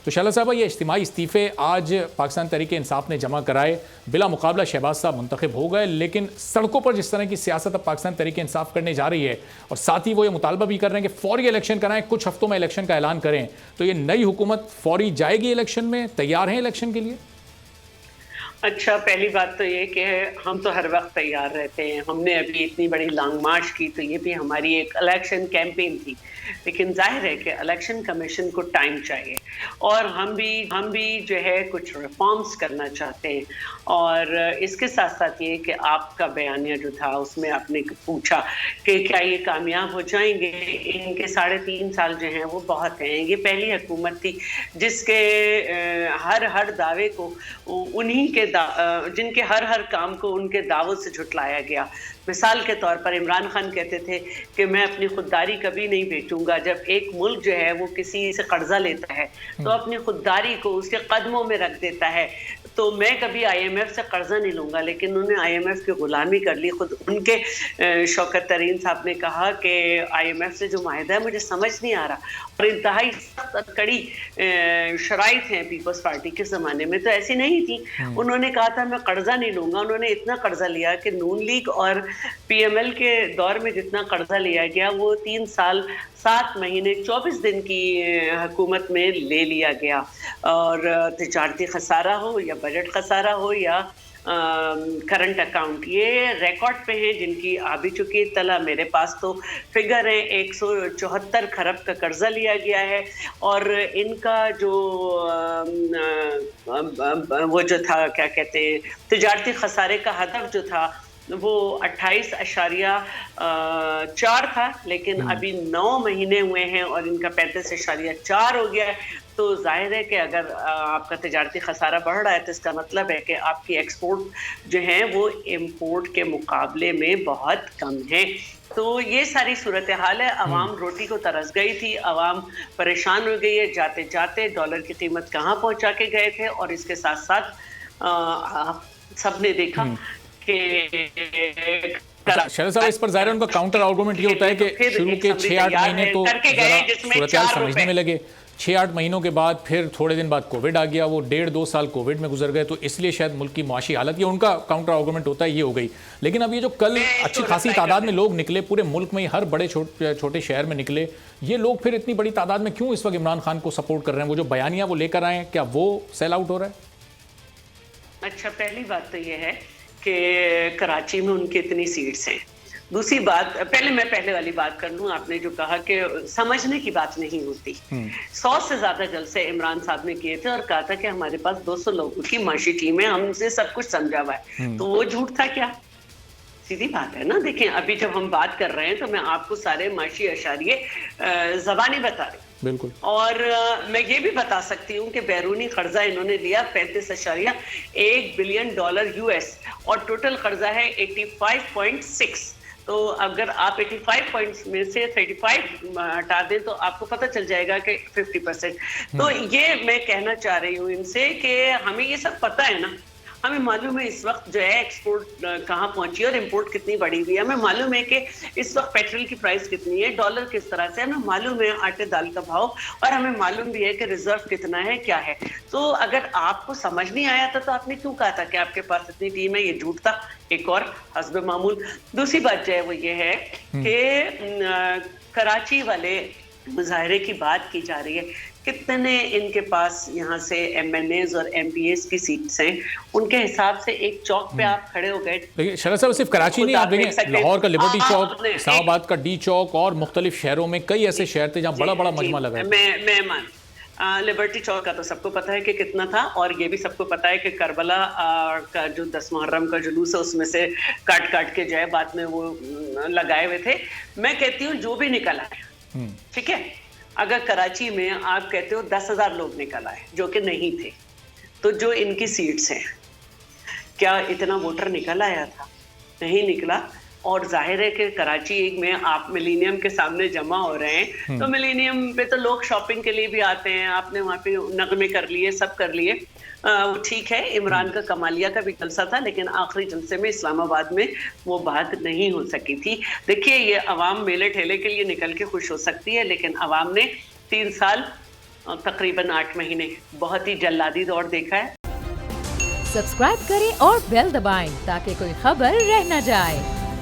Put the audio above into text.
तो शैला साहबा, ये इज्तिमाई इस्तीफ़े आज पाकिस्तान तहरीक इंसाफ ने जमा कराए, बिला मुकाबला शहबाज साहब मुंतखब हो गए, लेकिन सड़कों पर जिस तरह की सियासत अब पाकिस्तान तहरीक इंसाफ करने जा रही है और साथ ही वो ये मुतालबा भी कर रहे हैं कि फौरी इलेक्शन कराएं, कुछ हफ्तों में इलेक्शन का ऐलान करें, तो ये नई हुकूमत फौरी जाएगी इलेक्शन में? तैयार हैं इलेक्शन के लिए? अच्छा, पहली बात तो ये कि हम तो हर वक्त तैयार रहते हैं। हमने अभी इतनी बड़ी लॉन्ग मार्च की, तो ये भी हमारी एक इलेक्शन कैंपेन थी। लेकिन जाहिर है कि इलेक्शन कमीशन को टाइम चाहिए और हम भी जो है कुछ रिफॉर्म्स करना चाहते हैं। और इसके साथ साथ ये कि आपका बयानिया जो था उसमें आपने पूछा कि क्या ये कामयाब हो जाएंगे। इनके 3.5 साल जो हैं वो बहुत हैं। ये पहली हुकूमत थी जिसके हर दावे को उन्हीं के जिनके हर काम को उनके दावों से झुटलाया गया। मिसाल के तौर पर इमरान खान कहते थे कि मैं अपनी खुददारी कभी नहीं बेचूंगा। जब एक मुल्क जो है वो किसी से कर्जा लेता है तो अपनी खुददारी को उसके कदमों में रख देता है। तो मैं कभी IMF से कर्जा नहीं लूंगा, लेकिन उन्होंने IMF की गुलामी कर ली। खुद उनके शौकत तरीन साहब ने कहा कि IMF से जो माहिदा है मुझे समझ नहीं आ रहा। और इंतहाई सख्त कड़ी शराइत हैं पीपल्स पार्टी के ज़माने में तो ऐसी नहीं थी। उन्होंने कहा था मैं कर्जा नहीं लूंगा। उन्होंने इतना कर्जा लिया कि नून लीग और PML के दौर में जितना कर्जा लिया गया वो 3 साल 7 महीने 24 दिन की हुकूमत में ले लिया गया। और तिजारती खसारा हो या बजट खसारा हो या करंट अकाउंट, ये रिकॉर्ड पे हैं जिनकी आ भी चुकी तला। मेरे पास तो फिगर है 174 खरब का कर्जा लिया गया है। और इनका जो वो जो था क्या कहते हैं तिजारती खसारे का हदफ जो था वो 28.4 था, लेकिन अभी 9 महीने हुए हैं और इनका 35.4 हो गया है। तो जाहिर है कि अगर आपका तिजारती खसारा बढ़ रहा है तो इसका मतलब है कि आपकी एक्सपोर्ट जो है वो इंपोर्ट के मुकाबले में बहुत कम है। तो ये सारी सूरत हाल है। अवाम रोटी को तरस गई थी, अवाम परेशान हो गई है। जाते जाते डॉलर की कीमत कहाँ पहुँचा के गए थे। और इसके साथ साथ सबने देखा कि शरद साहब, इस पर ज़ाहिर उनका काउंटर आर्गुमेंट ये होता है कि शुरू के 6-8 महीने तो सूरत हाल समझने में लगे, 6-8 महीनों के बाद फिर थोड़े दिन बाद कोविड आ गया, वो 1.5-2 साल कोविड में गुजर गए, तो इसलिए शायद मुल्क की माशी हालत, ये उनका काउंटर आर्गुमेंट होता है, ये हो गई। लेकिन अब ये जो कल अच्छी खासी तादाद में लोग निकले, पूरे मुल्क में हर बड़े छोटे शहर में निकले, ये लोग फिर इतनी बड़ी तादाद में क्यों इस वक्त इमरान खान को सपोर्ट कर रहे हैं? वो जो बयानिया वो लेकर आए, क्या वो सेल आउट हो रहा है? अच्छा, पहली बात तो ये है कि कराची में उनकी इतनी सीट्स हैं। दूसरी बात, पहले वाली बात कर लूँ। आपने जो कहा कि समझने की बात नहीं होती। 100 से ज्यादा जलसे इमरान साहब ने किए थे और कहा था कि हमारे पास 200 लोगों की माशी टीम है, हमसे सब कुछ समझा हुआ है। तो वो झूठ था क्या? सीधी बात है ना। देखें, अभी जब हम बात कर रहे हैं तो मैं आपको सारे माशी अशारिये ज़बानी बता रही हूँ। बिल्कुल। और मैं ये भी बता सकती हूँ कि बैरूनी कर्जा इन्होंने लिया 35.1 बिलियन डॉलर US और टोटल कर्जा है 85.6। तो अगर आप 85 पॉइंट्स में से 35 हटा दें तो आपको पता चल जाएगा कि 50%। तो ये मैं कहना चाह रही हूँ इनसे कि हमें ये सब पता है ना। हमें मालूम है इस वक्त जो है एक्सपोर्ट कहाँ पहुंची और इंपोर्ट कितनी बढ़ी हुई है। हमें मालूम है कि इस वक्त पेट्रोल की प्राइस कितनी है, डॉलर किस तरह से, हमें मालूम है आटे दाल का भाव, और हमें मालूम भी है कि रिजर्व कितना है, क्या है। तो अगर आपको समझ नहीं आया था तो आपने क्यों कहा था कि आपके पास इतनी टीम है? ये झूठ था, एक और हस्ब मामूल। दूसरी बात जो है वो ये है कि कराची वाले मुजाहरे की बात की जा रही है। कितने इनके पास यहाँ से MNAs और MPAs की सीट्स हैं, उनके हिसाब से एक चौक पे आप खड़े हो गए। देखिए शरद साहब, सिर्फ कराची नहीं, आप देखें लाहौर का लिबर्टी चौक, इस्लामाबाद का D चौक और मुख्तलिफ शहरों में कई ऐसे शहर थे जहाँ बड़ा बड़ा मजमा लगा है। मैं मान लिबर्टी चौक का तो सबको पता है कि कितना था, और ये भी सबको पता है कि करबला का जो 10 मुहर्रम का जुलूस है उसमें से काट के जो है बाद में वो लगाए हुए थे। मैं कहती हूँ जो भी निकल आए, ठीक है, अगर कराची में आप कहते हो 10,000 लोग निकल आए जो कि नहीं थे, तो जो इनकी सीट्स हैं क्या इतना वोटर निकल आया था? नहीं निकला। और जाहिर है कि कराची में आप मिलेनियम के सामने जमा हो रहे हैं, तो मिलेनियम पे तो लोग शॉपिंग के लिए भी आते हैं। आपने वहाँ पे नगमे कर लिए, सब कर लिए, वो ठीक है। इमरान का कमालिया का भी जलसा था, लेकिन आखिरी जलसे में इस्लामाबाद में वो बात नहीं हो सकी थी। देखिए, ये अवाम मेले ठेले के लिए निकल के खुश हो सकती है, लेकिन अवाम ने 3 साल तकरीबन 8 महीने बहुत ही जल्लादी दौर देखा है। सब्सक्राइब करें और बेल दबाएं ताकि कोई खबर रह न जाए।